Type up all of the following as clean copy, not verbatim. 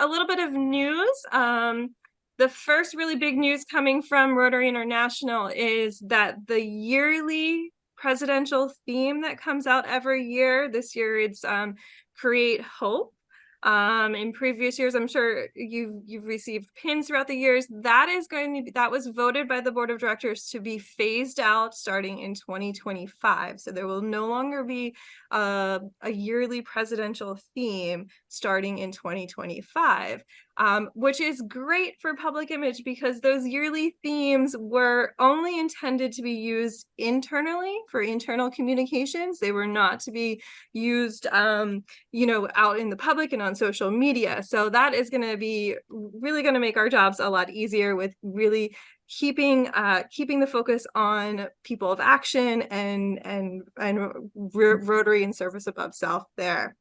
a little bit of news. The first really big news coming from Rotary International is that the yearly presidential theme that comes out every year, this year it's Create Hope. In previous years, I'm sure you've received pins throughout the years. That was voted by the board of directors to be phased out starting in 2025. So there will no longer be a yearly presidential theme starting in 2025. Which is great for public image because those yearly themes were only intended to be used internally for internal communications. They were not to be used, out in the public and on social media. So that is going to be really going to make our jobs a lot easier with really keeping the focus on people of action and Rotary and service above self there.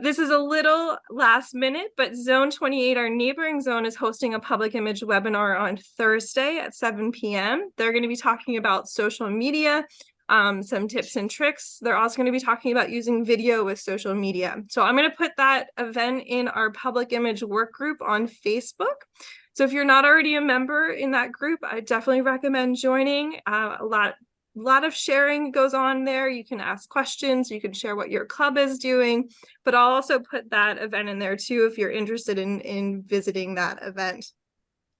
This is a little last minute, but Zone 28, our neighboring zone, is hosting a public image webinar on Thursday at 7 p.m. They're going to be talking about social media, some tips and tricks. They're also going to be talking about using video with social media. So I'm going to put that event in our public image work group on Facebook. So if you're not already a member in that group, I definitely recommend joining. A lot of sharing goes on there. You can ask questions, you can share what your club is doing, but I'll also put that event in there too if you're interested in visiting that event.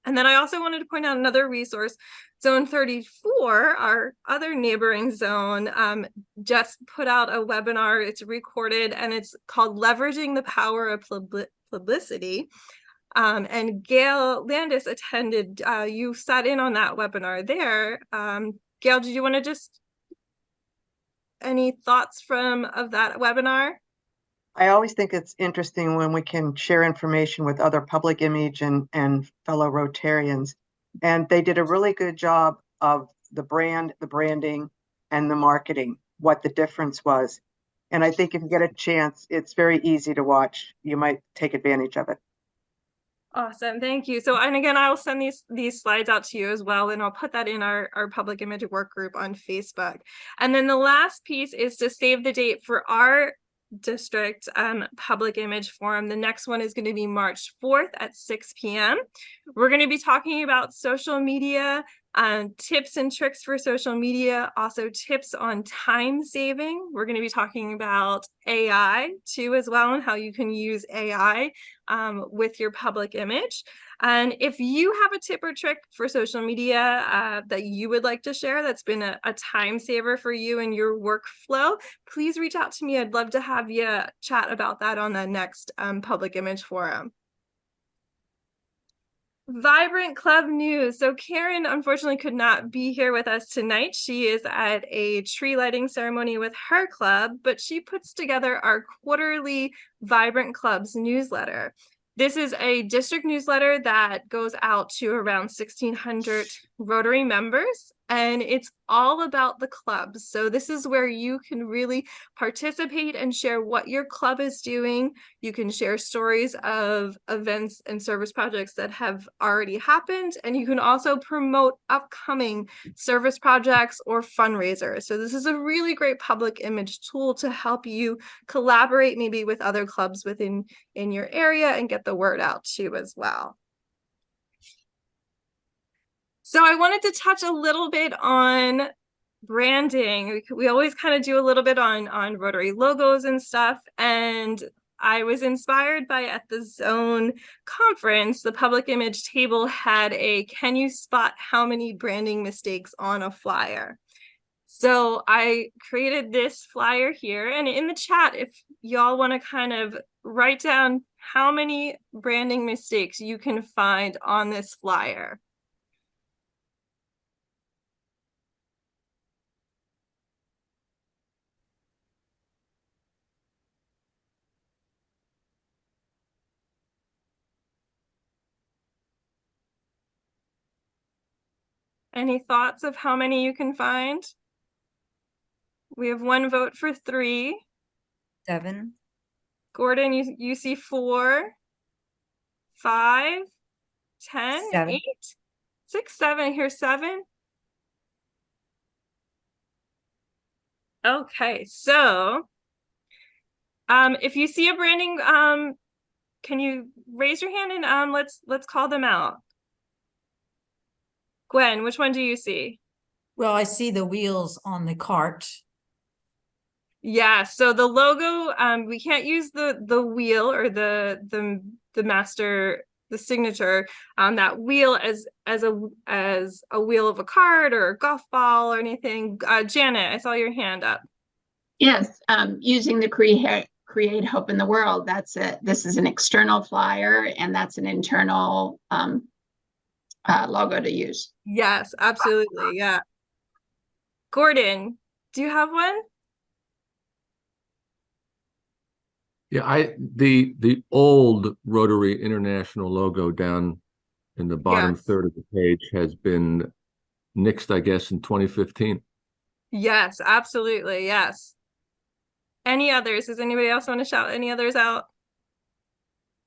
And then I also wanted to point out another resource. Zone 34, our other neighboring zone, just put out a webinar. It's recorded and it's called Leveraging the Power of Publicity. And Gail Landis attended, you sat in on that webinar there. Gail, did you want to any thoughts of that webinar? I always think it's interesting when we can share information with other public image and fellow Rotarians. And they did a really good job of the branding, and the marketing, what the difference was. And I think if you get a chance, it's very easy to watch. You might take advantage of it. Awesome, thank you. So, and again, I'll send these slides out to you as well, and I'll put that in our public image work group on Facebook. And then the last piece is to save the date for our district public image forum. The next one is going to be March 4th at 6 p.m. We're going to be talking about social media, tips and tricks for social media, also tips on time saving. We're going to be talking about AI too as well, and how you can use AI with your public image. And if you have a tip or trick for social media that you would like to share that's been a time saver for you in your workflow, please reach out to me. I'd love to have you chat about that on the next public image forum. Vibrant Club news. So Karen unfortunately could not be here with us tonight. She is at a tree lighting ceremony with her club, but she puts together our quarterly Vibrant Clubs newsletter. This is a district newsletter that goes out to around 1,600 Rotary members, and it's all about the clubs. So this is where you can really participate and share what your club is doing. You can share stories of events and service projects that have already happened, and you can also promote upcoming service projects or fundraisers. So this is a really great public image tool to help you collaborate maybe with other clubs within your area and get the word out too as well. So I wanted to touch a little bit on branding. We always kind of do a little bit on Rotary logos and stuff. And I was inspired by at the Zone conference, the public image table had a can you spot how many branding mistakes on a flyer? So I created this flyer here, and in the chat, if y'all want to kind of write down how many branding mistakes you can find on this flyer. Any thoughts of how many you can find? We have one vote for 3. 7. Gordon, you see 4, 5, 10, 7. 8, 6, 7. Here's 7. Okay, so if you see a branding Can you raise your hand and let's call them out. Gwen, which one do you see? Well, I see the wheels on the cart. Yeah, so the logo, we can't use the wheel or the master, the signature, that wheel as a wheel of a card or a golf ball or anything. Janet, I saw your hand up. Yes, using the create hope in the world. That's it. This is an external flyer, and that's an internal logo to use. Yes, absolutely. Yeah. Gordon, do you have one? Yeah, the old Rotary International logo down in the bottom Yes. third of the page has been nixed, I guess, in 2015. Yes, absolutely. Yes. Any others? Does anybody else want to shout any others out?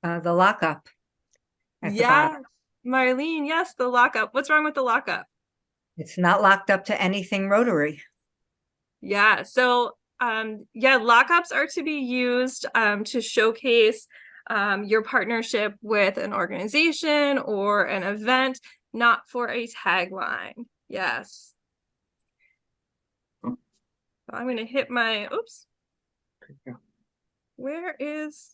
The lockup at the Yes, bottom. Marlene, yes, the lockup. What's wrong with the lockup? It's not locked up to anything Rotary. Yeah, so yeah, lockups are to be used to showcase your partnership with an organization or an event, not for a tagline. Yes. So I'm going to hit my, oops. Where is,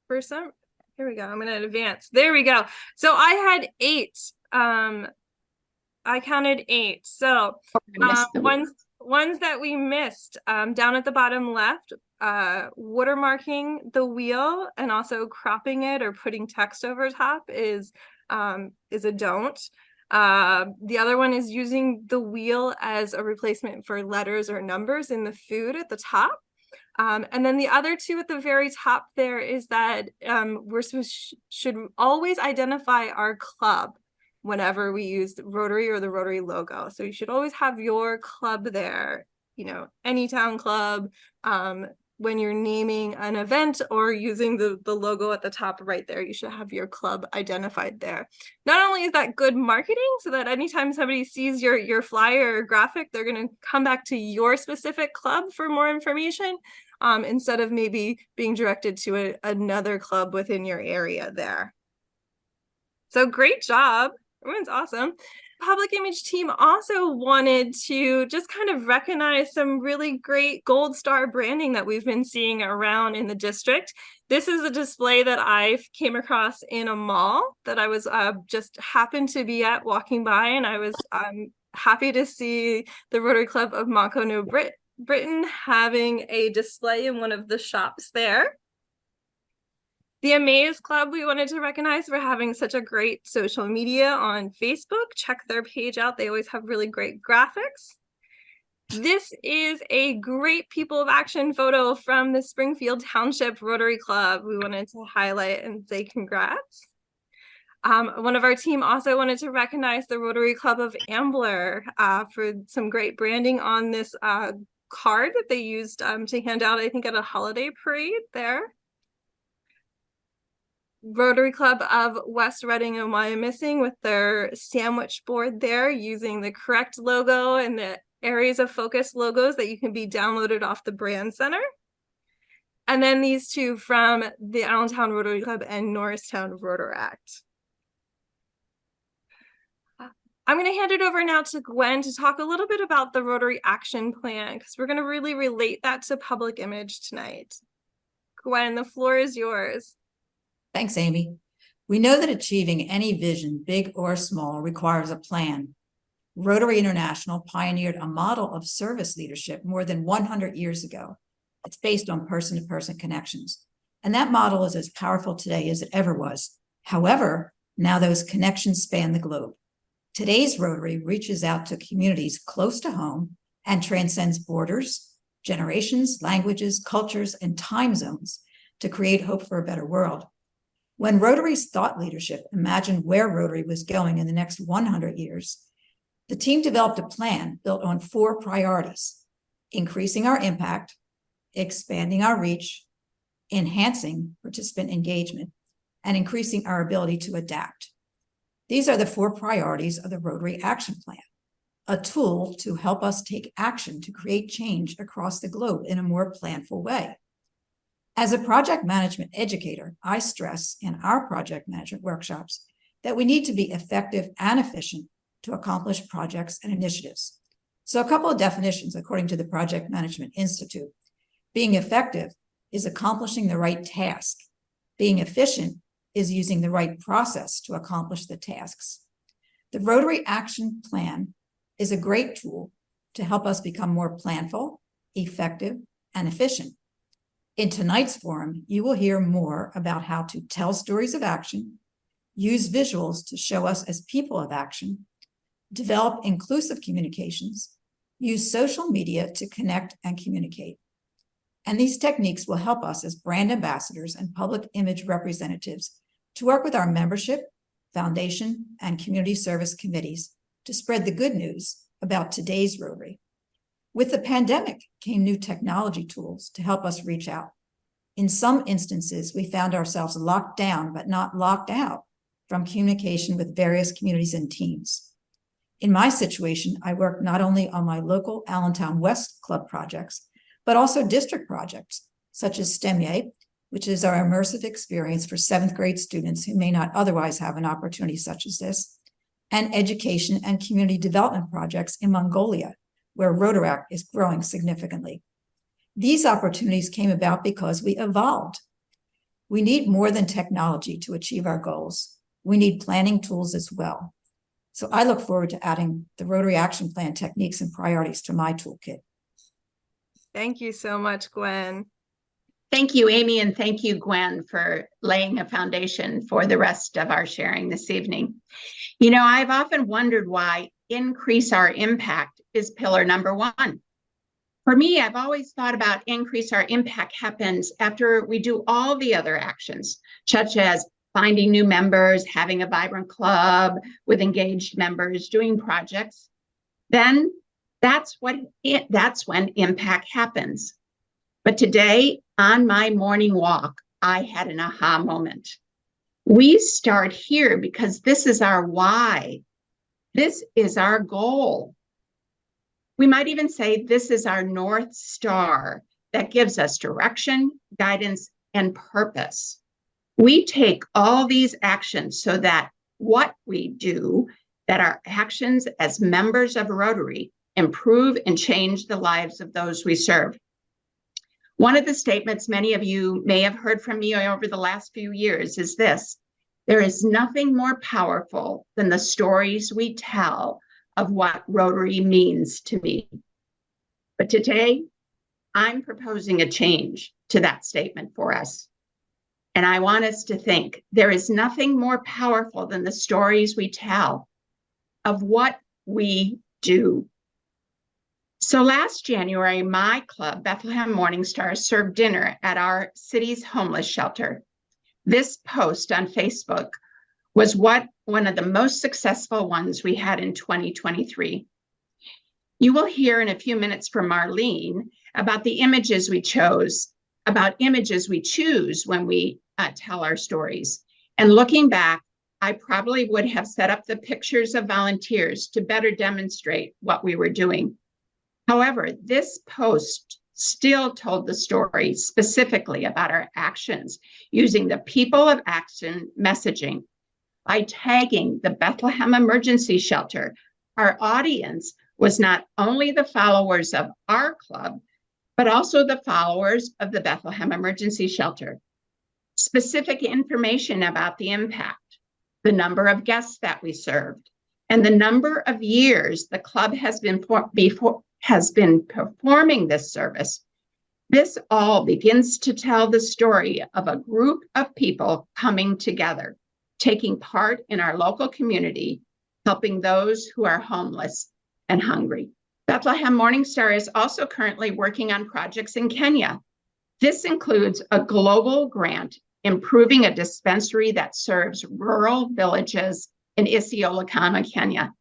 for some, here we go. I'm going to advance. There we go. So I had 8. I counted 8. So ones that we missed, down at the bottom left, watermarking the wheel and also cropping it or putting text over top is a don't. The other one is using the wheel as a replacement for letters or numbers in the food at the top. And then the other 2 at the very top there is that we're should always identify our club whenever we use the Rotary or the Rotary logo. So you should always have your club there, you know, any town club, when you're naming an event or using the logo at the top right there, you should have your club identified there. Not only is that good marketing, so that anytime somebody sees your flyer or graphic, they're going to come back to your specific club for more information, instead of maybe being directed to another club within your area there. So great job. Everyone's awesome. Public image team also wanted to just kind of recognize some really great gold star branding that we've been seeing around in the district. This is a display that I came across in a mall that I was just happened to be at walking by, and I was happy to see the Rotary Club of Montco, New Britain having a display in one of the shops there. The Amaze Club, we wanted to recognize for having such a great social media on Facebook. Check their page out. They always have really great graphics. This is a great People of Action photo from the Springfield Township Rotary Club. We wanted to highlight and say congrats. One of our team also wanted to recognize the Rotary Club of Ambler for some great branding on this card that they used to hand out, I think, at a holiday parade there. Rotary Club of West Reading and Wyomissing with their sandwich board there, using the correct logo and the areas of focus logos that you can be downloaded off the brand center. And then these 2 from the Allentown Rotary Club and Norristown Rotaract. I'm going to hand it over now to Gwen to talk a little bit about the Rotary Action Plan, because we're going to really relate that to public image tonight. Gwen, the floor is yours. Thanks, Amy. We know that achieving any vision, big or small, requires a plan. Rotary International pioneered a model of service leadership more than 100 years ago. It's based on person-to-person connections. And that model is as powerful today as it ever was. However, now those connections span the globe. Today's Rotary reaches out to communities close to home and transcends borders, generations, languages, cultures, and time zones to create hope for a better world. When Rotary's thought leadership imagined where Rotary was going in the next 100 years, the team developed a plan built on 4 priorities: increasing our impact, expanding our reach, enhancing participant engagement, and increasing our ability to adapt. These are the 4 priorities of the Rotary Action Plan, a tool to help us take action to create change across the globe in a more planful way. As a project management educator, I stress in our project management workshops that we need to be effective and efficient to accomplish projects and initiatives. So a couple of definitions according to the Project Management Institute. Being effective is accomplishing the right task. Being efficient is using the right process to accomplish the tasks. The Rotary Action Plan is a great tool to help us become more planful, effective, and efficient. In tonight's forum, you will hear more about how to tell stories of action, use visuals to show us as people of action, develop inclusive communications, use social media to connect and communicate. And these techniques will help us as brand ambassadors and public image representatives to work with our membership, foundation, and community service committees to spread the good news about today's Rotary. With the pandemic came new technology tools to help us reach out. In some instances, we found ourselves locked down, but not locked out from communication with various communities and teams. In my situation, I worked not only on my local Allentown West Club projects, but also district projects, such as STEMIA, which is our immersive experience for 7th grade students who may not otherwise have an opportunity such as this, and education and community development projects in Mongolia, where Rotaract is growing significantly. These opportunities came about because we evolved. We need more than technology to achieve our goals. We need planning tools as well. So I look forward to adding the Rotary Action Plan techniques and priorities to my toolkit. Thank you so much, Gwen. Thank you, Amy, and thank you, Gwen, for laying a foundation for the rest of our sharing this evening. You know, I've often wondered why increase our impact is pillar number one. For me, I've always thought about increase our impact happens after we do all the other actions, such as finding new members, having a vibrant club with engaged members, doing projects. Then that's when impact happens. But today, on my morning walk, I had an aha moment. We start here because this is our why. This is our goal. We might even say this is our North Star that gives us direction, guidance, and purpose. We take all these actions so that what we do, that our actions as members of Rotary improve and change the lives of those we serve. One of the statements many of you may have heard from me over the last few years is this: there is nothing more powerful than the stories we tell of what Rotary means to me. But today, I'm proposing a change to that statement for us. And I want us to think there is nothing more powerful than the stories we tell of what we do. So last January, my club, Bethlehem Morning Star, served dinner at our city's homeless shelter. This post on Facebook was one of the most successful ones we had in 2023. You will hear in a few minutes from Marlene about the images we chose, about images we choose when we tell our stories. And looking back, I probably would have set up the pictures of volunteers to better demonstrate what we were doing. However, this post still told the story specifically about our actions using the People of Action messaging. By tagging the Bethlehem Emergency Shelter, our audience was not only the followers of our club, but also the followers of the Bethlehem Emergency Shelter. Specific information about the impact, the number of guests that we served, and the number of years the club has been performing this service. This all begins to tell the story of a group of people coming together, taking part in our local community, helping those who are homeless and hungry. Bethlehem Morning Star is also currently working on projects in Kenya. This includes a global grant improving a dispensary that serves rural villages in Isiolo, Kenya.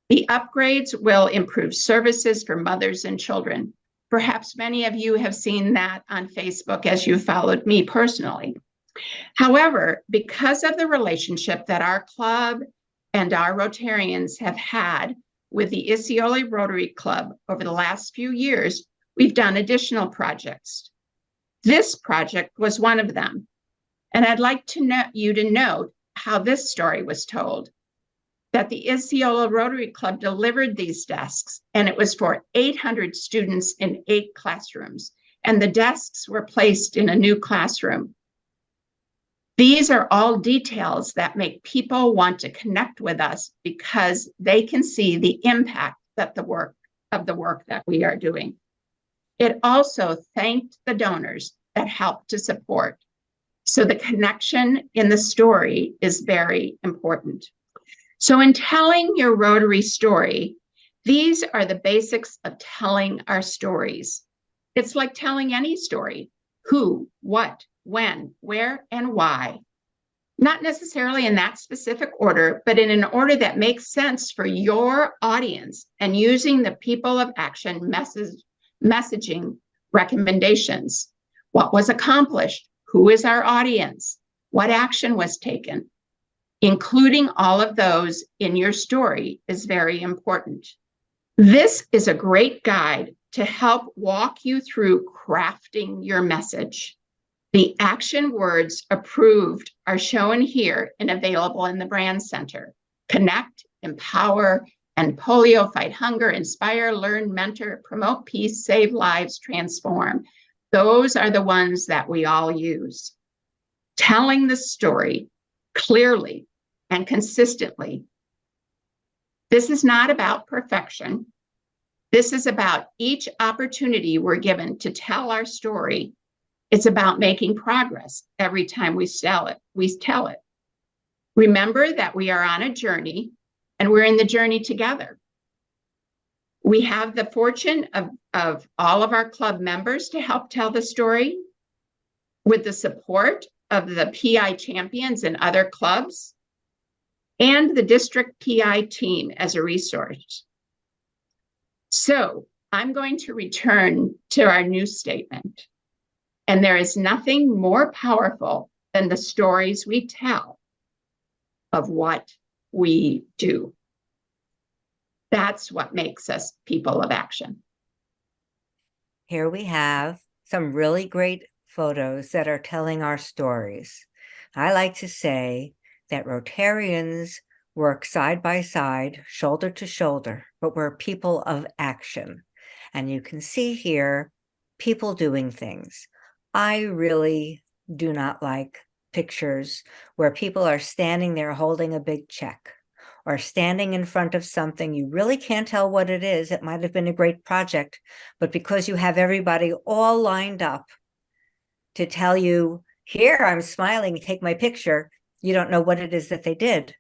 The upgrades will improve services for mothers and children. Perhaps many of you have seen that on Facebook as you followed me personally. However, because of the relationship that our club and our Rotarians have had with the Isiolo Rotary Club over the last few years, we've done additional projects. This project was one of them. And I'd like you to note how this story was told. That the Osceola Rotary Club delivered these desks, and it was for 800 students in 8 classrooms, and the desks were placed in a new classroom. These are all details that make people want to connect with us because they can see the impact that the work that we are doing. It also thanked the donors that helped to support. So the connection in the story is very important. So in telling your Rotary story, these are the basics of telling our stories. It's like telling any story: who, what, when, where, and why. Not necessarily in that specific order, but in an order that makes sense for your audience, and using the people of action messaging recommendations. What was accomplished? Who is our audience? What action was taken? Including all of those in your story is very important. This is a great guide to help walk you through crafting your message. The action words approved are shown here and available in the Brand Center. Connect, empower, and polio, fight hunger, inspire, learn, mentor, promote peace, save lives, transform. Those are the ones that we all use. Telling the story clearly and consistently. This is not about perfection. This is about each opportunity we're given to tell our story. It's about making progress every time we tell it. Remember that we are on a journey and we're in the journey together. We have the fortune of all of our club members to help tell the story with the support of the PI champions and other clubs, and the district PI team as a resource. So I'm going to return to our new statement. And there is nothing more powerful than the stories we tell of what we do. That's what makes us people of action. Here we have some really great photos that are telling our stories. I like to say that Rotarians work side by side, shoulder to shoulder, but we're people of action. And you can see here people doing things. I really do not like pictures where people are standing there holding a big check or standing in front of something. You really can't tell what it is. It might have been a great project, but because you have everybody all lined up to tell you, here, I'm smiling, take my picture, you don't know what it is that they did.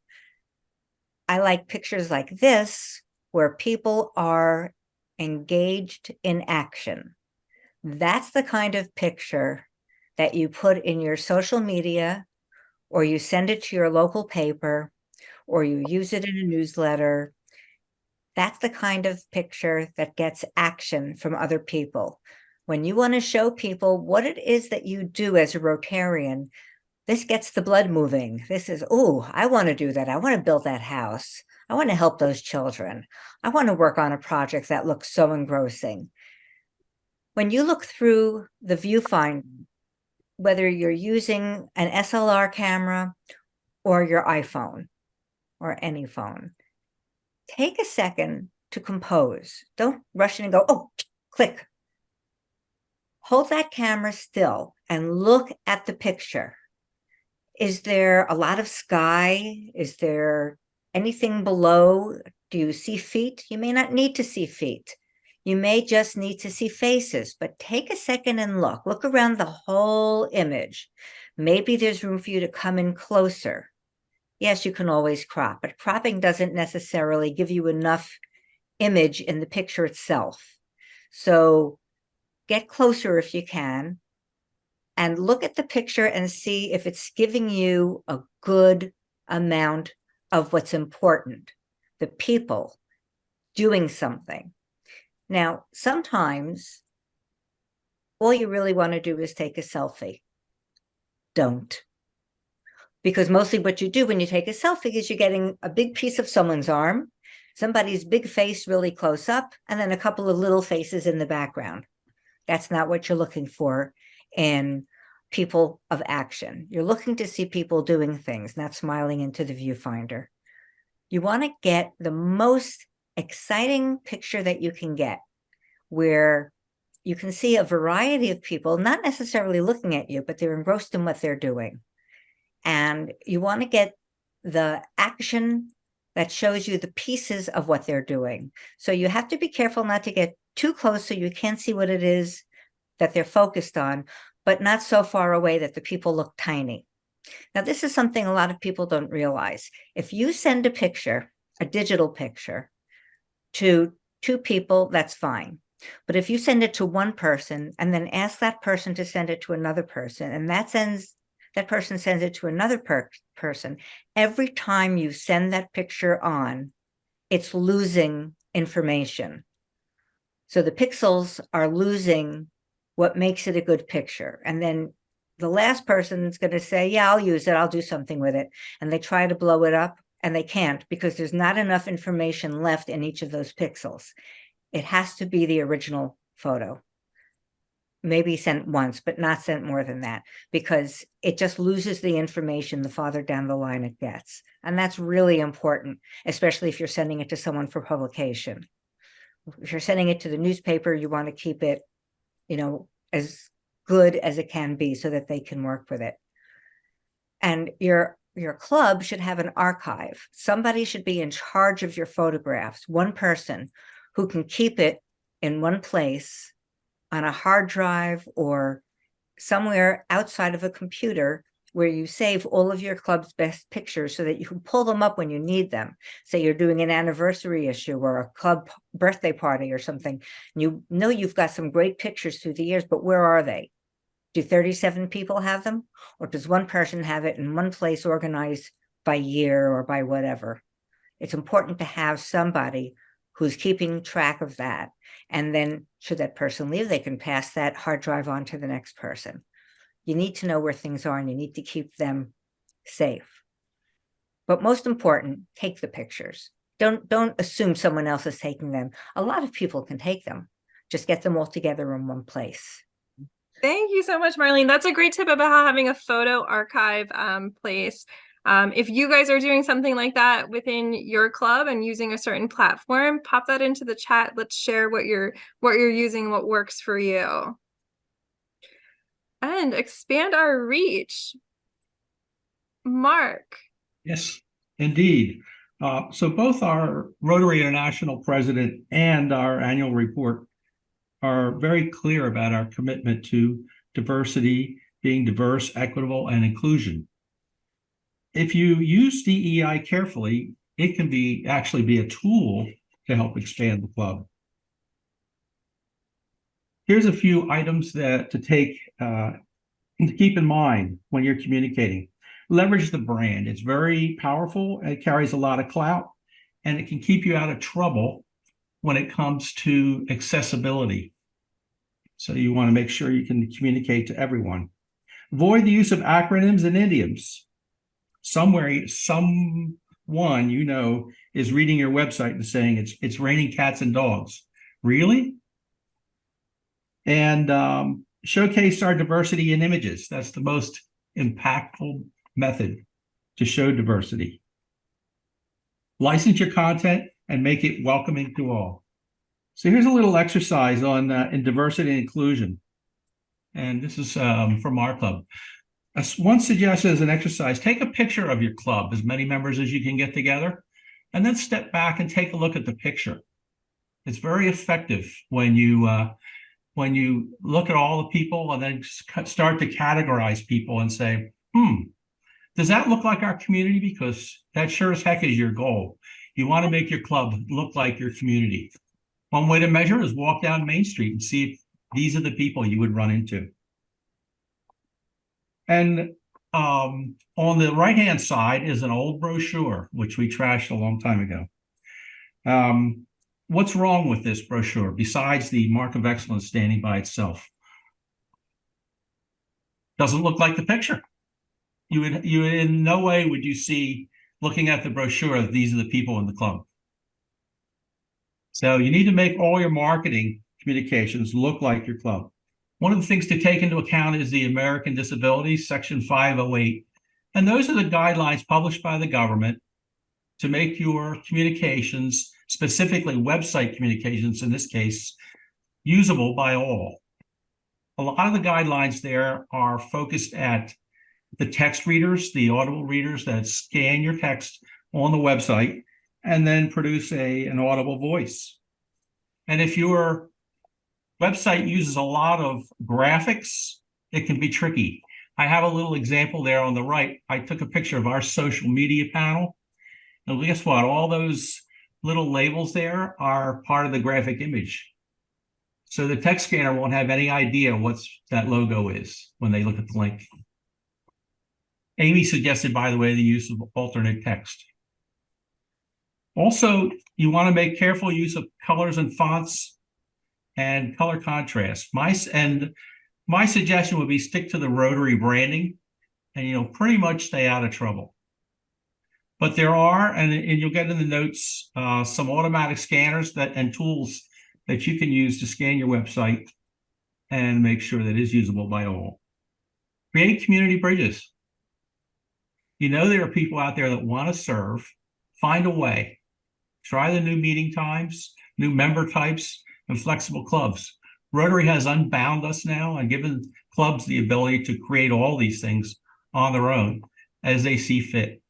I like pictures like this, where people are engaged in action. That's the kind of picture that you put in your social media, or you send it to your local paper, or you use it in a newsletter. That's the kind of picture that gets action from other people. When you want to show people what it is that you do as a Rotarian, this gets the blood moving. This is, oh, I want to do that. I want to build that house. I want to help those children. I want to work on a project that looks so engrossing. When you look through the viewfinder, whether you're using an SLR camera or your iPhone or any phone, take a second to compose. Don't rush in and go, oh, click. Hold that camera still and look at the picture. Is there a lot of sky? Is there anything below? Do you see feet? You may not need to see feet. You may just need to see faces, but take a second and look. Look around the whole image. Maybe there's room for you to come in closer. Yes, you can always crop, but cropping doesn't necessarily give you enough image in the picture itself. So get closer if you can, and look at the picture and see if it's giving you a good amount of what's important, the people doing something. Now, sometimes all you really want to do is take a selfie. Don't. Because mostly what you do when you take a selfie is you're getting a big piece of someone's arm, somebody's big face really close up, and then a couple of little faces in the background. That's not what you're looking for in people of action. You're looking to see people doing things, not smiling into the viewfinder. You want to get the most exciting picture that you can get, where you can see a variety of people, not necessarily looking at you, but they're engrossed in what they're doing. And you want to get the action that shows you the pieces of what they're doing. So you have to be careful not to get too close so you can't see what it is that they're focused on, but not so far away that the people look tiny. Now, this is something a lot of people don't realize. If you send a picture, a digital picture, to two people, that's fine. But if you send it to one person and then ask that person to send it to another person, and that person sends it to another person, every time you send that picture on, it's losing information. So the pixels are losing what makes it a good picture. And then the last person is going to say, yeah, I'll use it. I'll do something with it. And they try to blow it up and they can't, because there's not enough information left in each of those pixels. It has to be the original photo. Maybe sent once, but not sent more than that, because it just loses the information the farther down the line it gets. And that's really important, especially if you're sending it to someone for publication. If you're sending it to the newspaper, you want to keep it, as good as it can be so that they can work with it. And your club should have an archive. Somebody should be in charge of your photographs, one person who can keep it in one place on a hard drive or somewhere outside of a computer, where you save all of your club's best pictures so that you can pull them up when you need them. Say you're doing an anniversary issue or a club birthday party or something. You know you've got some great pictures through the years, but where are they? Do 37 people have them? Or does one person have it in one place organized by year or by whatever? It's important to have somebody who's keeping track of that. And then should that person leave, they can pass that hard drive on to the next person. You need to know where things are and you need to keep them safe. But most important, take the pictures. Don't assume someone else is taking them. A lot of people can take them. Just get them all together in one place. Thank you so much, Marlene. That's a great tip about having a photo archive place. If you guys are doing something like that within your club and using a certain platform, pop that into the chat. Let's share what you're using, what works for you. And expand our reach. Mark. Yes, indeed. So both our Rotary International president and our annual report are very clear about our commitment to diversity, being diverse, equitable, and inclusion. If you use DEI carefully, it can actually be a tool to help expand the club. Here's a few items to keep in mind when you're communicating. Leverage the brand. It's very powerful. It carries a lot of clout, and it can keep you out of trouble when it comes to accessibility. So you want to make sure you can communicate to everyone. Avoid the use of acronyms and idioms. Someone is reading your website and saying it's raining cats and dogs. Really? And showcase our diversity in images. That's the most impactful method to show diversity. License your content and make it welcoming to all. So here's a little exercise on in diversity and inclusion. And this is from our club. One suggestion as an exercise, take a picture of your club, as many members as you can get together, and then step back and take a look at the picture. It's very effective when you look at all the people and then start to categorize people and say, does that look like our community? Because that sure as heck is your goal. You want to make your club look like your community. One way to measure is walk down Main Street and see if these are the people you would run into. And on the right-hand side is an old brochure, which we trashed a long time ago. What's wrong with this brochure besides the mark of excellence standing by itself? Doesn't look like the picture. You in no way would you see, looking at the brochure, that these are the people in the club. So you need to make all your marketing communications look like your club. One of the things to take into account is the American Disabilities, Section 508. And those are the guidelines published by the government to make your communications, specifically website communications in this case, usable by all. A lot of the guidelines there are focused at the text readers, the audible readers that scan your text on the website and then produce an audible voice. And if your website uses a lot of graphics, it can be tricky. I have a little example there on the right. I took a picture of our social media panel. And guess what? All those little labels there are part of the graphic image. So the text scanner won't have any idea what that logo is when they look at the link. Amy suggested, by the way, the use of alternate text. Also, you want to make careful use of colors and fonts and color contrast. My suggestion would be stick to the Rotary branding and, pretty much stay out of trouble. But there are, and you'll get in the notes, some automatic scanners and tools that you can use to scan your website and make sure that it is usable by all. Create community bridges. There are people out there that want to serve. Find a way. Try the new meeting times, new member types, and flexible clubs. Rotary has unbound us now and given clubs the ability to create all these things on their own as they see fit.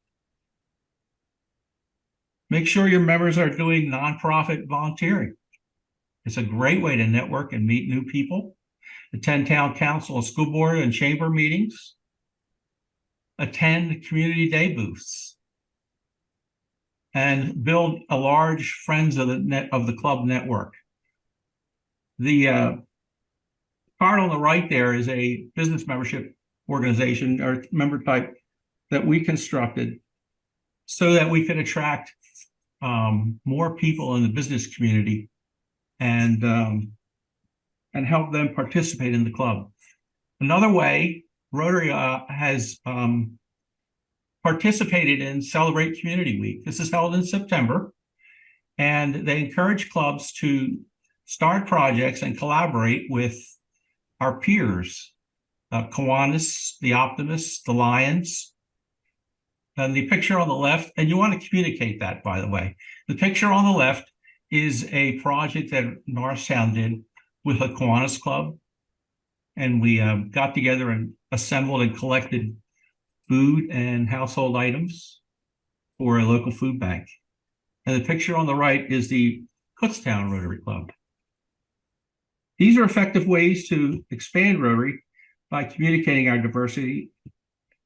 Make sure your members are doing nonprofit volunteering. It's a great way to network and meet new people. Attend town council and school board and chamber meetings. Attend community day booths. And build a large friends of the club network. The card on the right there is a business membership organization or member type that we constructed so that we could attract more people in the business community and help them participate in the club. Another way, Rotary has participated in Celebrate Community Week. This is held in September, and they encourage clubs to start projects and collaborate with our peers, Kiwanis, the Optimists, the Lions. And the picture on the left, and you want to communicate that, by the way. The picture on the left is a project that Norristown did with a Kiwanis club. And we got together and assembled and collected food and household items for a local food bank. And the picture on the right is the Kutztown Rotary Club. These are effective ways to expand Rotary by communicating our diversity,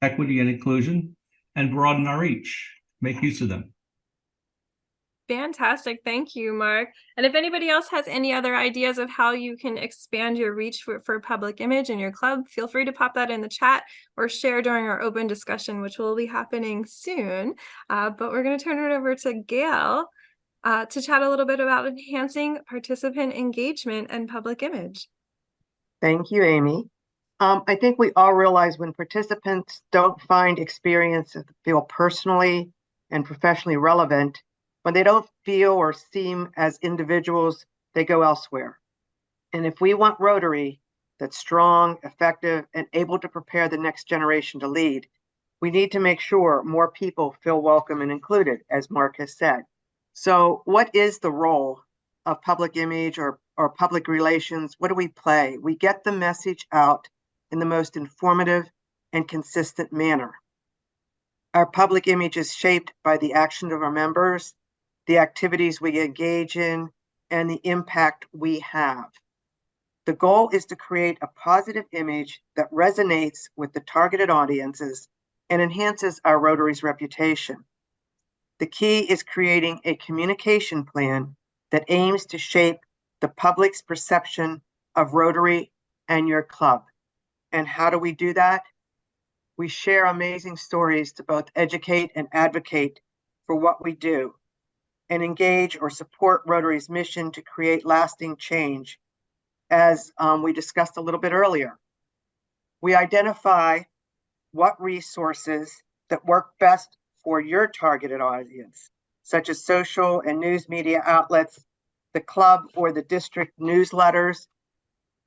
equity, and inclusion, and broaden our reach. Make use of them. Fantastic. Thank you, Mark. And if anybody else has any other ideas of how you can expand your reach for public image in your club, feel free to pop that in the chat or share during our open discussion, which will be happening soon. But we're going to turn it over to Gail to chat a little bit about enhancing participant engagement and public image. Thank you, Amy. I think we all realize when participants don't find experience that feel personally and professionally relevant, when they don't feel or seem as individuals, they go elsewhere. And if we want Rotary that's strong, effective, and able to prepare the next generation to lead, we need to make sure more people feel welcome and included, as Mark has said. So what is the role of public image or public relations? What do we play? We get the message out in the most informative and consistent manner. Our public image is shaped by the actions of our members, the activities we engage in, and the impact we have. The goal is to create a positive image that resonates with the targeted audiences and enhances our Rotary's reputation. The key is creating a communication plan that aims to shape the public's perception of Rotary and your club. And how do we do that? We share amazing stories to both educate and advocate for what we do, and engage or support Rotary's mission to create lasting change. As we discussed a little bit earlier, we identify what resources that work best for your targeted audience, such as social and news media outlets, the club or the district newsletters,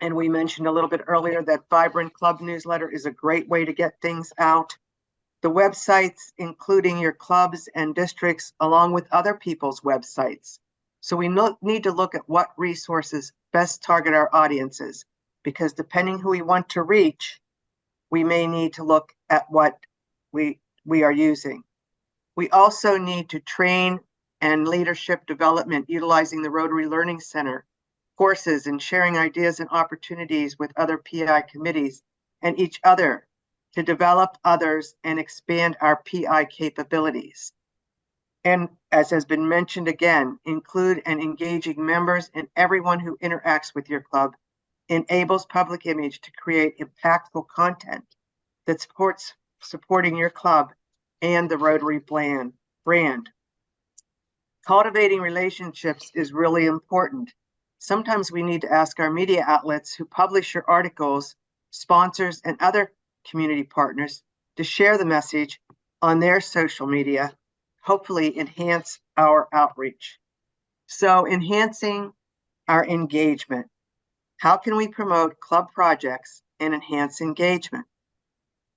And we mentioned a little bit earlier that Vibrant Club newsletter is a great way to get things out. The websites, including your clubs and districts, along with other people's websites. So we need to look at what resources best target our audiences, because depending who we want to reach, we may need to look at what we are using. We also need to train and leadership development utilizing the Rotary Learning Center, courses and sharing ideas and opportunities with other PI committees and each other to develop others and expand our PI capabilities. And as has been mentioned again, include and engaging members and everyone who interacts with your club enables public image to create impactful content that supporting your club and the Rotary brand. Cultivating relationships is really important. Sometimes we need to ask our media outlets who publish your articles, sponsors, and other community partners to share the message on their social media, hopefully enhance our outreach. So enhancing our engagement. How can we promote club projects and enhance engagement?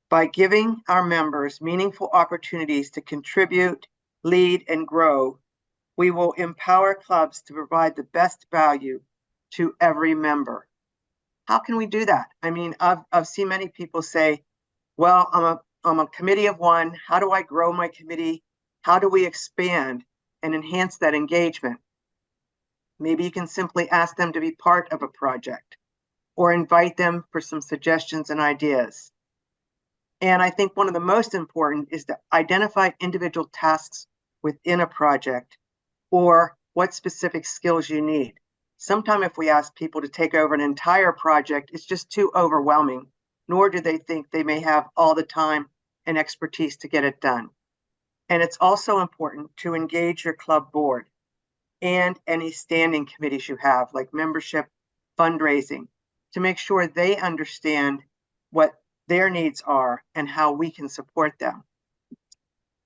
By giving our members meaningful opportunities to contribute, lead, and grow, we will empower clubs to provide the best value to every member. How can we do that? I mean, I've seen many people say, well, I'm a committee of one. How do I grow my committee? How do we expand and enhance that engagement? Maybe you can simply ask them to be part of a project or invite them for some suggestions and ideas. And I think one of the most important is to identify individual tasks within a project or what specific skills you need. Sometimes if we ask people to take over an entire project, it's just too overwhelming, nor do they think they may have all the time and expertise to get it done. And it's also important to engage your club board and any standing committees you have, like membership, fundraising, to make sure they understand what their needs are and how we can support them.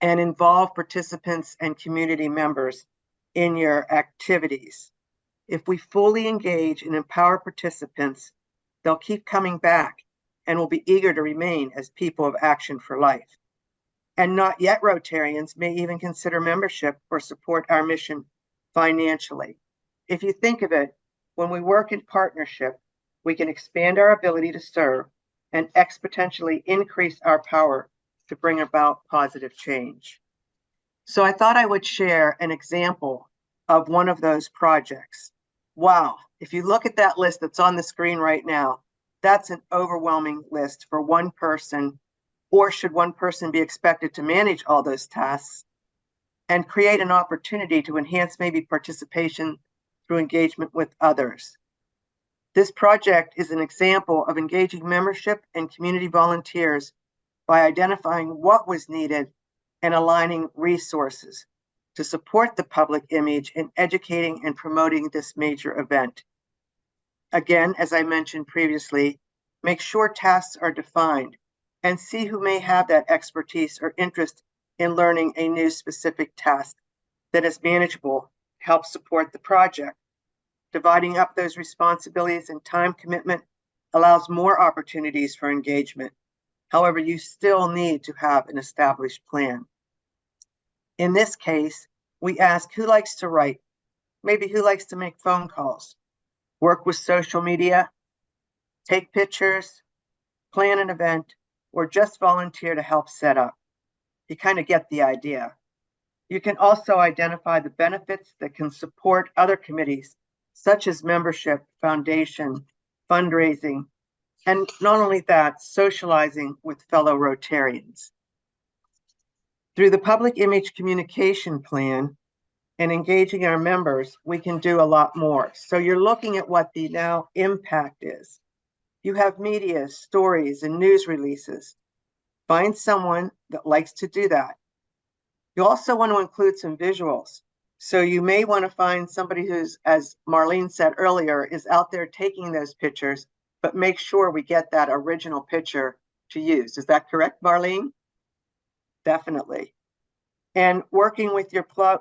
And involve participants and community members in your activities. If we fully engage and empower participants, they'll keep coming back and will be eager to remain as people of action for life. And not yet Rotarians may even consider membership or support our mission financially. If you think of it, when we work in partnership, we can expand our ability to serve and exponentially increase our power to bring about positive change. So I thought I would share an example of one of those projects. Wow, if you look at that list that's on the screen right now, that's an overwhelming list for one person, or should one person be expected to manage all those tasks and create an opportunity to enhance maybe participation through engagement with others. This project is an example of engaging membership and community volunteers by identifying what was needed and aligning resources to support the public image in educating and promoting this major event. Again, as I mentioned previously, make sure tasks are defined and see who may have that expertise or interest in learning a new specific task that is manageable to help support the project. Dividing up those responsibilities and time commitment allows more opportunities for engagement. However, you still need to have an established plan. In this case, we ask who likes to write, maybe who likes to make phone calls, work with social media, take pictures, plan an event, or just volunteer to help set up. You kind of get the idea. You can also identify the benefits that can support other committees, such as membership, foundation, fundraising, and not only that, socializing with fellow Rotarians. Through the public image communication plan and engaging our members, we can do a lot more. So you're looking at what the now impact is. You have media, stories, and news releases. Find someone that likes to do that. You also want to include some visuals. So you may want to find somebody who's, as Marlene said earlier, is out there taking those pictures, but make sure we get that original picture to use. Is that correct, Marlene? Definitely. And working with your club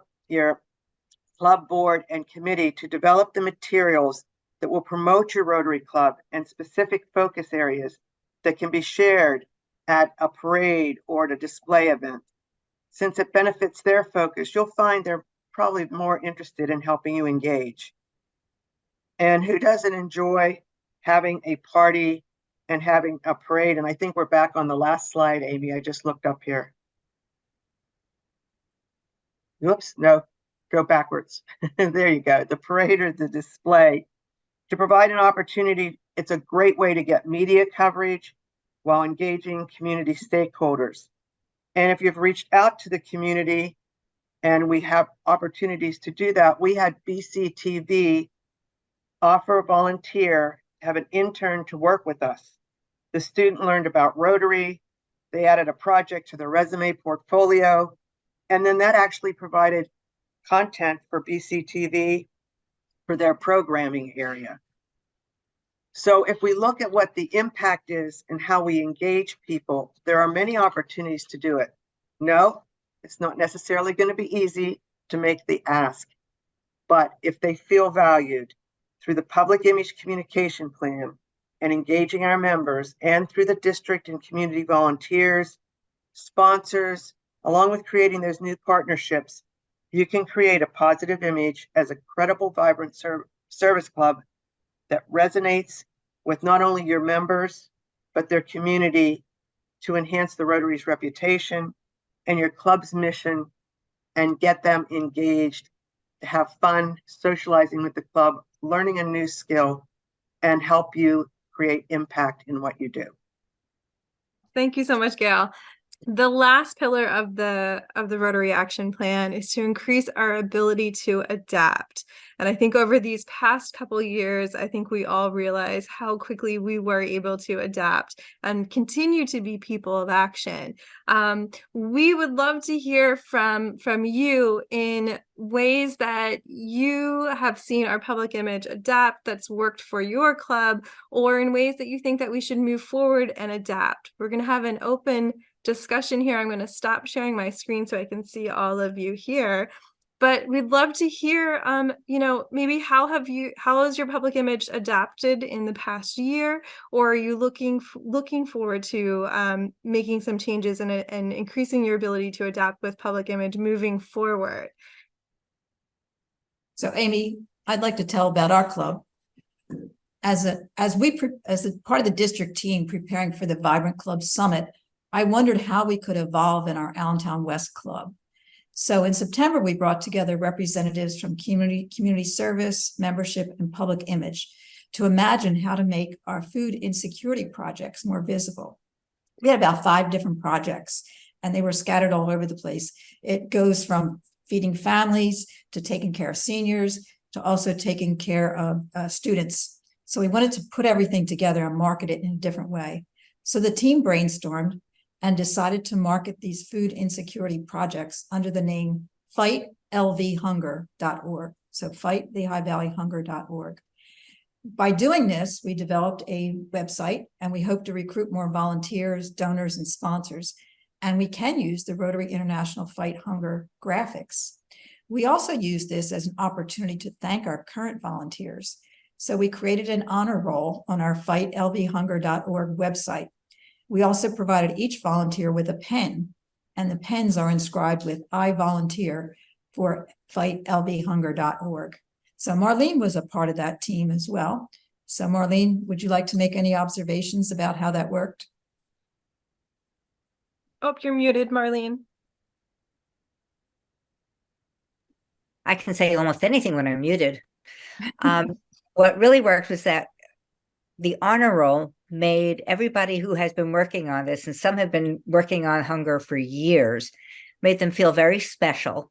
board and committee to develop the materials that will promote your Rotary Club and specific focus areas that can be shared at a parade or at a display event. Since it benefits their focus, you'll find they're probably more interested in helping you engage. And who doesn't enjoy having a party and having a parade? And I think we're back on the last slide, Amy. I just looked up here. Whoops, no, go backwards. There you go. The parade or the display. To provide an opportunity, it's a great way to get media coverage while engaging community stakeholders. And if you've reached out to the community, and we have opportunities to do that, we had BCTV offer a volunteer, have an intern to work with us. The student learned about Rotary, they added a project to their resume portfolio, and then that actually provided content for BCTV for their programming area. So if we look at what the impact is and how we engage people, there are many opportunities to do it. No, it's not necessarily going to be easy to make the ask, but if they feel valued through the public image communication plan and engaging our members, and through the district and community volunteers, sponsors, along with creating those new partnerships, you can create a positive image as a credible, vibrant service club that resonates with not only your members, but their community, to enhance the Rotary's reputation and your club's mission, and get them engaged, to have fun socializing with the club, learning a new skill, and help you create impact in what you do. Thank you so much, Gail. The last pillar of the Rotary Action Plan is to increase our ability to adapt. And I think over these past couple of years, I think we all realize how quickly we were able to adapt and continue to be people of action. We would love to hear from you in ways that you have seen our public image adapt that's worked for your club, or in ways that you think that we should move forward and adapt. We're going to have an open discussion here. I'm going to stop sharing my screen so I can see all of you here. But we'd love to hear, maybe how has your public image adapted in the past year, or are you looking forward to making some changes and increasing your ability to adapt with public image moving forward? So Amy, I'd like to tell about our club. As a part of the district team preparing for the Vibrant Club Summit, I wondered how we could evolve in our Allentown West Club. So in September, we brought together representatives from community service, membership, and public image to imagine how to make our food insecurity projects more visible. We had about 5 different projects, and they were scattered all over the place. It goes from feeding families to taking care of seniors to also taking care of students. So we wanted to put everything together and market it in a different way. So the team brainstormed and decided to market these food insecurity projects under the name fightlvhunger.org. So fightlehigh-valley-hunger.org. By doing this, we developed a website, and we hope to recruit more volunteers, donors, and sponsors. And we can use the Rotary International Fight Hunger graphics. We also use this as an opportunity to thank our current volunteers. So we created an honor roll on our fightlvhunger.org website. We also provided each volunteer with a pen, and the pens are inscribed with "I volunteer for fightlvhunger.org." So Marlene was a part of that team as well. So Marlene, would you like to make any observations about how that worked? Oh, you're muted, Marlene. I can say almost anything when I'm muted. What really worked was that the honor roll made everybody who has been working on this, and some have been working on hunger for years, made them feel very special.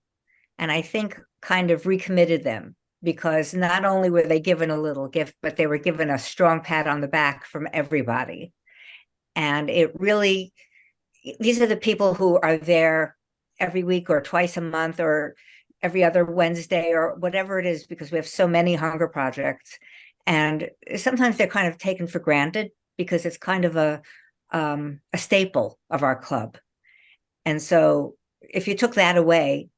And I think kind of recommitted them, because not only were they given a little gift, but they were given a strong pat on the back from everybody. And it really, these are the people who are there every week or twice a month or every other Wednesday or whatever it is, because we have so many hunger projects. And sometimes they're kind of taken for granted because it's kind of a staple of our club. And so if you took that away,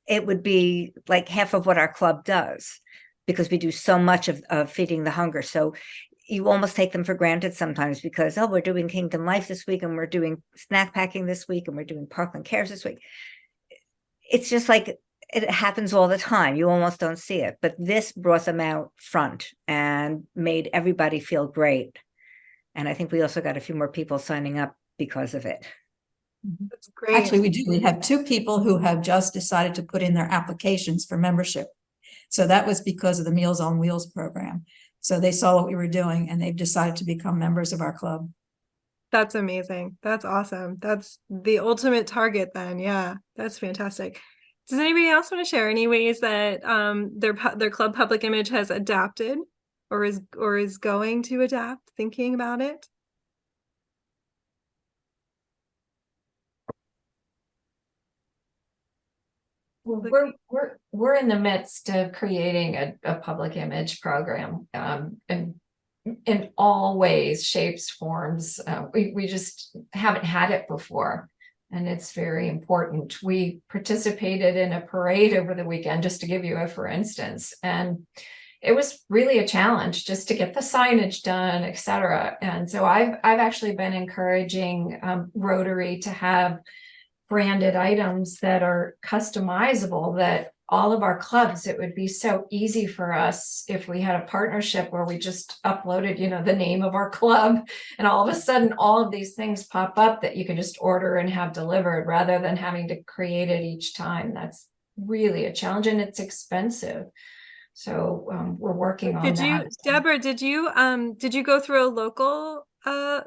it would be like half of what our club does. because we do so much of feeding the hunger. So you almost take them for granted sometimes because, oh, we're doing Kingdom Life this week and we're doing snack packing this week and we're doing Parkland Cares this week. It's just like it happens all the time. You almost don't see it. But this brought them out front and made everybody feel great. And I think we also got a few more people signing up because of it. That's great. Actually, we do. We have 2 people who have just decided to put in their applications for membership. So that was because of the Meals on Wheels program. So they saw what we were doing and they've decided to become members of our club. That's amazing. That's awesome. That's the ultimate target then. Yeah, that's fantastic. Does anybody else want to share any ways that their club public image has adapted or is going to adapt, thinking about it? Well, we're in the midst of creating a public image program, and in all ways, shapes, forms. We just haven't had it before, and it's very important. We participated in a parade over the weekend, just to give you a for instance, and it was really a challenge just to get the signage done, et cetera. And so I've actually been encouraging Rotary to have branded items that are customizable, that all of our clubs, it would be so easy for us if we had a partnership where we just uploaded, the name of our club, and all of a sudden all of these things pop up that you can just order and have delivered rather than having to create it each time. That's really a challenge and it's expensive. So we're working on that. Deborah, did you go through a local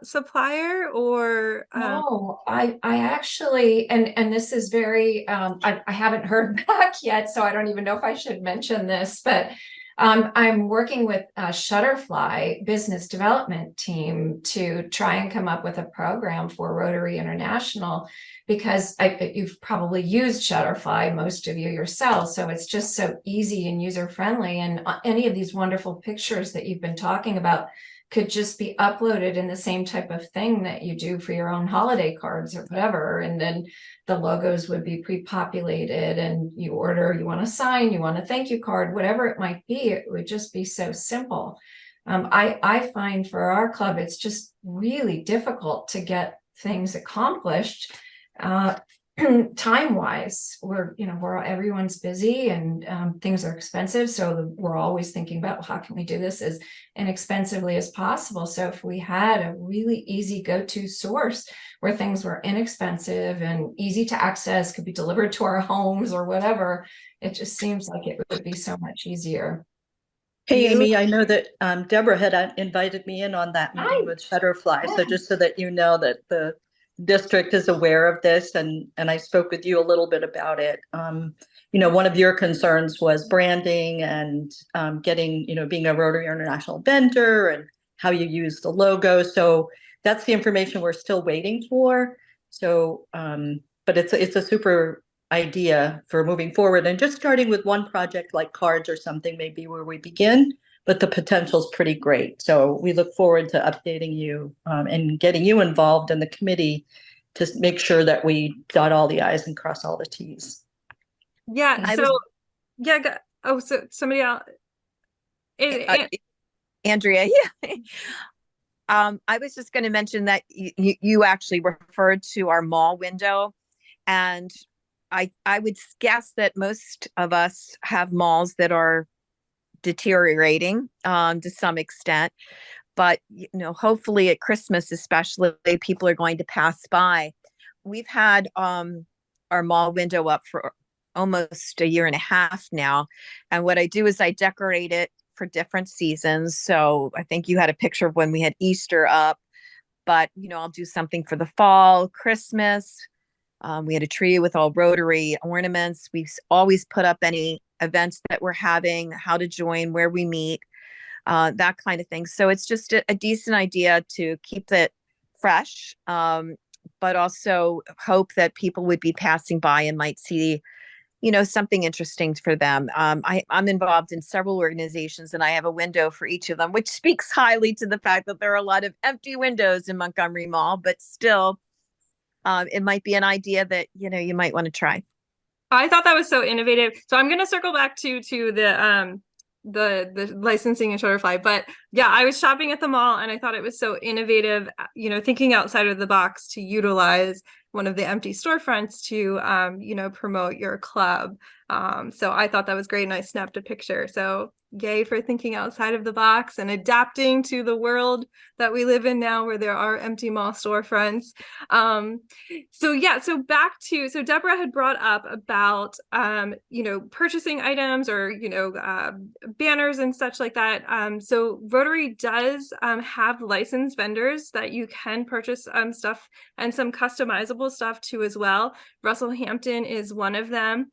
supplier or No, I actually, and this is very, I haven't heard back yet, so I don't even know if I should mention this, but I'm working with a Shutterfly business development team to try and come up with a program for Rotary International, because you've probably used Shutterfly, most of you yourself, so it's just so easy and user friendly, and any of these wonderful pictures that you've been talking about could just be uploaded in the same type of thing that you do for your own holiday cards or whatever. And then the logos would be pre-populated and you order, you want a sign, you want a thank you card, whatever it might be, it would just be so simple. I find for our club, it's just really difficult to get things accomplished. Time wise, everyone's busy and things are expensive, so we're always thinking about, well, how can we do this as inexpensively as possible? So if we had a really easy go-to source where things were inexpensive and easy to access, could be delivered to our homes or whatever, it just seems like it would be so much easier. Hey, Amy, I know that Deborah had invited me in on that meeting Hi. with Shutterfly. Yeah. So just so that you know that the district is aware of this, and I spoke with you a little bit about it. One of your concerns was branding and getting, being a Rotary International vendor and how you use the logo. So that's the information we're still waiting for. So, but it's a super idea for moving forward, and just starting with one project like cards or something may be where we begin, but the potential is pretty great. So we look forward to updating you and getting you involved in the committee to make sure that we dot all the I's and cross all the T's. Yeah, so somebody else. Andrea, yeah. I was just going to mention that you actually referred to our mall window, and I would guess that most of us have malls that are deteriorating to some extent, but hopefully at Christmas especially, people are going to pass by. We've had our mall window up for almost a year and a half now, and what I do is I decorate it for different seasons. So I think you had a picture of when we had Easter up, but I'll do something for the fall, Christmas. We had a tree with all Rotary ornaments. We've always put up any events that we're having, how to join, where we meet, that kind of thing. So it's just a decent idea to keep it fresh, but also hope that people would be passing by and might see, something interesting for them. I'm involved in several organizations and I have a window for each of them, which speaks highly to the fact that there are a lot of empty windows in Montgomery Mall, but still, it might be an idea that, you might want to try. I thought that was so innovative. So I'm going to circle back to the licensing and Shutterfly. But yeah, I was shopping at the mall and I thought it was so innovative, thinking outside of the box to utilize one of the empty storefronts to promote your club. So I thought that was great and I snapped a picture. So yay for thinking outside of the box and adapting to the world that we live in now, where there are empty mall storefronts. So Deborah had brought up about purchasing items or banners and such like that. So Rotary does have licensed vendors that you can purchase stuff and some customizable stuff too as well. Russell Hampton is one of them.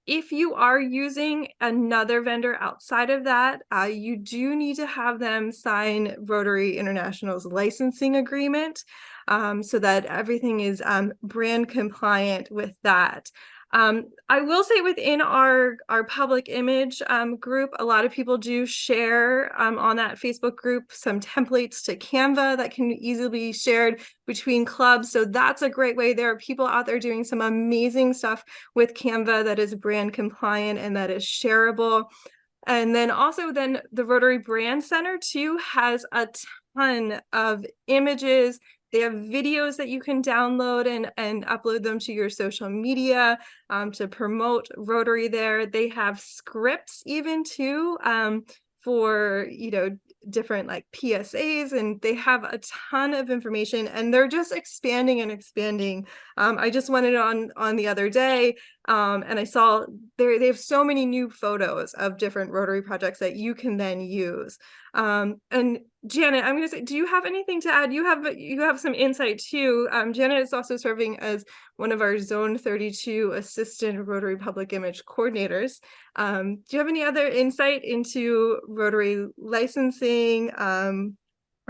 If you are using another vendor outside of that, you do need to have them sign Rotary International's licensing agreement, so that everything is brand compliant with that. I will say within our public image group, a lot of people do share on that Facebook group some templates to Canva that can easily be shared between clubs. So that's a great way. There are people out there doing some amazing stuff with Canva that is brand compliant and that is shareable. And then also the Rotary Brand Center too has a ton of images. They have videos that you can download and upload them to your social media to promote Rotary there. They have scripts even too for, different like PSAs, and they have a ton of information and they're just expanding and expanding. I just went on the other day and I saw they have so many new photos of different Rotary projects that you can then use. And Janet, I'm going to say, do you have anything to add? You have some insight too. Janet is also serving as one of our Zone 32 Assistant Rotary Public Image Coordinators. Do you have any other insight into Rotary licensing or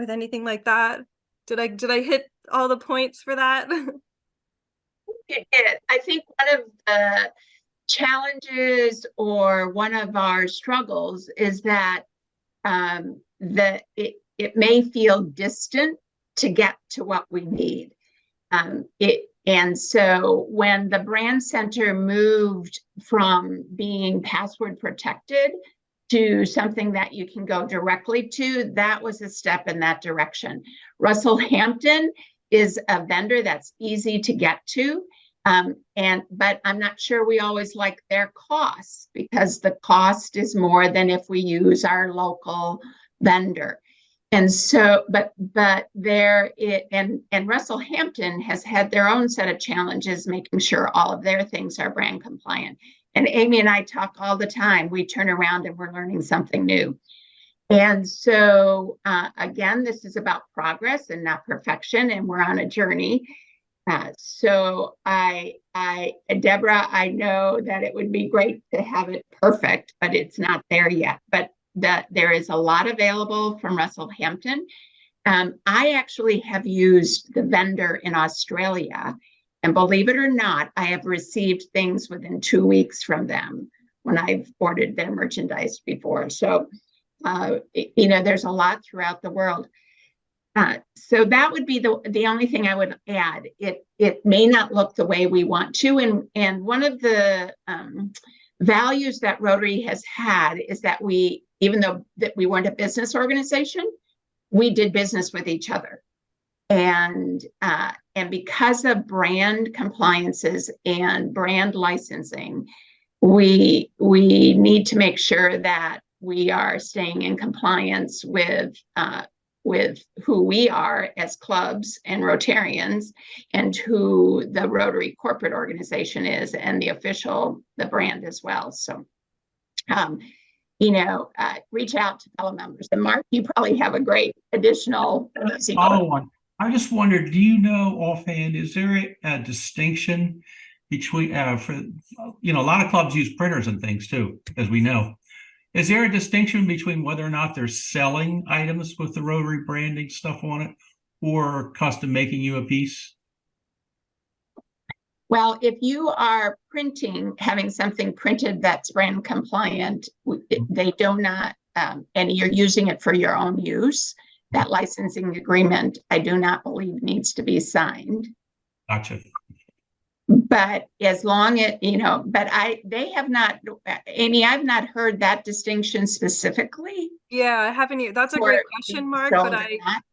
anything like that? Did I hit all the points for that? It did. I think one of the challenges or one of our struggles is that it may feel distant to get to what we need. And so when the brand center moved from being password protected to something that you can go directly to, that was a step in that direction. Russell Hampton is a vendor that's easy to get to. But I'm not sure we always like their costs, because the cost is more than if we use our local vendor. And so, but Russell Hampton has had their own set of challenges making sure all of their things are brand compliant. And Amy and I talk all the time. We turn around and we're learning something new. And so, again, this is about progress and not perfection, and we're on a journey. So Deborah, I know that it would be great to have it perfect, but it's not there yet. But there is a lot available from Russell Hampton. I actually have used the vendor in Australia, and believe it or not, I have received things within 2 weeks from them when I've ordered their merchandise before. So, there's a lot throughout the world. So that would be the only thing I would add. It may not look the way we want to, and one of the values that Rotary has had is that even though that we weren't a business organization, we did business with each other, and because of brand compliances and brand licensing, we need to make sure that we are staying in compliance with who we are as clubs and Rotarians, and who the Rotary corporate organization is, and the brand as well. So, reach out to fellow members. And Mark, you probably have a great additional follow on. I just wondered, do you know offhand, is there a distinction between, for, a lot of clubs use printers and things too, as we know. Is there a distinction between whether or not they're selling items with the Rotary branding stuff on it, or custom making you a piece? Well, if you are having something printed that's brand compliant, they do not, and you're using it for your own use, that licensing agreement, I do not believe needs to be signed. Gotcha. But as long as, but they have not, Amy, I've not heard that distinction specifically. Yeah, I haven't. That's a for great question, Mark. sold But or not.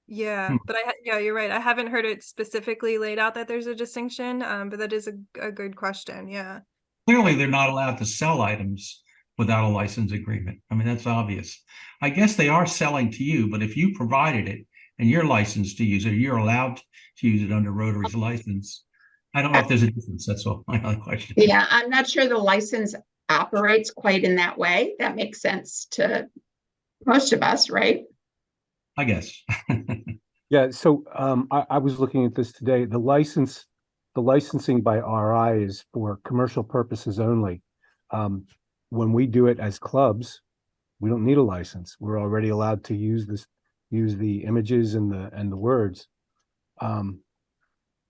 yeah, but yeah, you're right. I haven't heard it specifically laid out that there's a distinction. But that is a good question. Yeah. Clearly, they're not allowed to sell items without a license agreement. I mean, that's obvious. I guess they are selling to you, but if you provided it and you're licensed to use it, you're allowed to use it under Rotary's license. I don't know if there's a difference. That's all. My other question. Yeah, I'm not sure the license operates quite in that way. That makes sense to most of us, right? I guess. Yeah, so I was looking at this today. The licensing by RI is for commercial purposes only. When we do it as clubs, we don't need a license. We're already allowed to use the images and the words.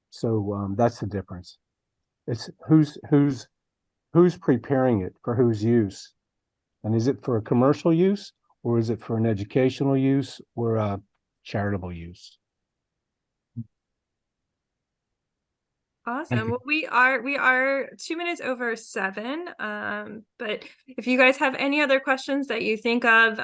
So that's the difference. It's who's preparing it for whose use, and is it for a commercial use, or is it for an educational use or a charitable use? Awesome. Well, we are 2 minutes over 7. But if you guys have any other questions that you think of,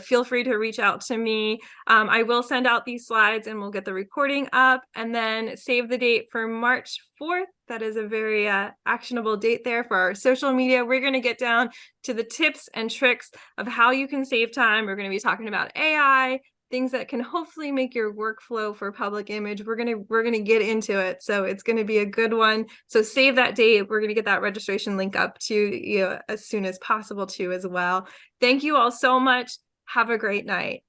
feel free to reach out to me. I will send out these slides and we'll get the recording up, and then save the date for March 4th. That is a very actionable date there for our social media. We're going to get down to the tips and tricks of how you can save time. We're going to be talking about AI, things that can hopefully make your workflow for public image. We're gonna get into it, so it's gonna be a good one. So save that date. We're gonna get that registration link up to as soon as possible too as well. Thank you all so much. Have a great night.